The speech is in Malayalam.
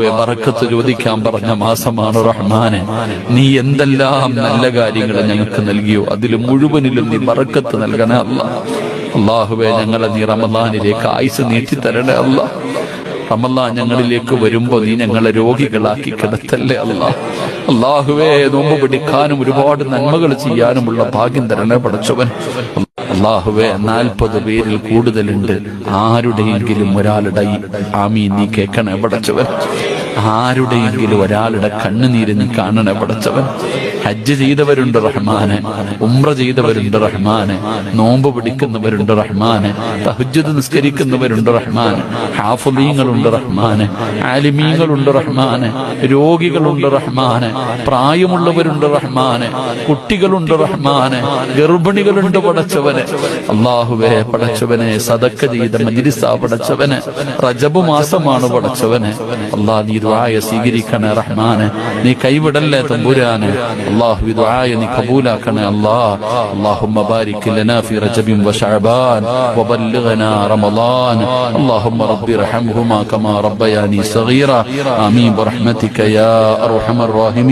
ബറക്കത്ത് ചോദിക്കാൻ പറഞ്ഞ മാസമാണ് റഹ്മാനെ. നീ എന്തെല്ലാം നല്ല കാര്യങ്ങൾ ഞങ്ങൾക്ക് നൽകിയോ അതിൽ മുഴുവനിലും നീ ബറക്കത്ത് നൽകണേ അല്ലാഹ്. അല്ലാഹുവേ, ഞങ്ങളെ നീ റമളാനിലേക്ക് ആയുസ് നീട്ടിത്തരണേ അല്ലാഹ്. റമളാൻ ഞങ്ങളിലേക്ക് വരുമ്പോ നീ ഞങ്ങളെ രോഗികളാക്കി കിടത്തല്ലേ അല്ലാഹ്. അല്ലാഹുവേ, നോമ്പ് പിടിക്കാനും ഒരുപാട് നന്മകൾ ചെയ്യാനുമുള്ള ഭാഗ്യം തരണേ പടച്ചവൻ. അല്ലാഹുവേ, 40 പേരിൽ കൂടുതലുണ്ട്. ആരുടെയെങ്കിലും ഒരാളുടെ ആമീൻ നീ കേൾക്കണേ പടച്ചവൻ. ആരുടെയെങ്കിലും ഒരാളുടെ കണ്ണുനീര് നീ കാണണേ പടച്ചവൻ. ഹജ്ജ് ചെയ്തവരുണ്ട് റഹ്മാനെ, ഉംറ ചെയ്തവരുണ്ട് റഹ്മാനെ, നോമ്പ് പിടിക്കുന്നവരുണ്ട് റഹ്മാനെ, തഹജ്ജുദ് നിസ്കരിക്കുന്നവരുണ്ട് റഹ്മാനെ, ഹാഫിളീങ്ങളുണ്ട് റഹ്മാനെ, ആലിമീങ്ങളുണ്ട് റഹ്മാനെ, രോഗികളുണ്ട് റഹ്മാനെ, പ്രായമുള്ളവരുണ്ട് റഹ്മാനെ, കുട്ടികളുണ്ട് റഹ്മാനെ, ഗർഭിണികളുണ്ട് പടച്ചവനെ. അല്ലാഹുവേ പടച്ചവനെ, സദക്ക ചെയ്ത മജ്ലിസാ പടച്ചവനെ. റജബ് മാസമാണ് പടച്ചവനെ. അല്ലാഹ് നീ ദുആയ സ്വീകരിക്കണേ റഹ്മാനെ. നീ കൈവിടല്ലേ തമ്പുരാനെ. അല്ലാഹു ദുആയ നീ കബൂലാക്കണേ അല്ലാഹ്. اللهم بارك لنا في رجب وشعبان وبلغنا رمضان. اللهم رب ارحمهما كما ربياني صغيرا. آمين برحمتك يا أرحم الراحمين.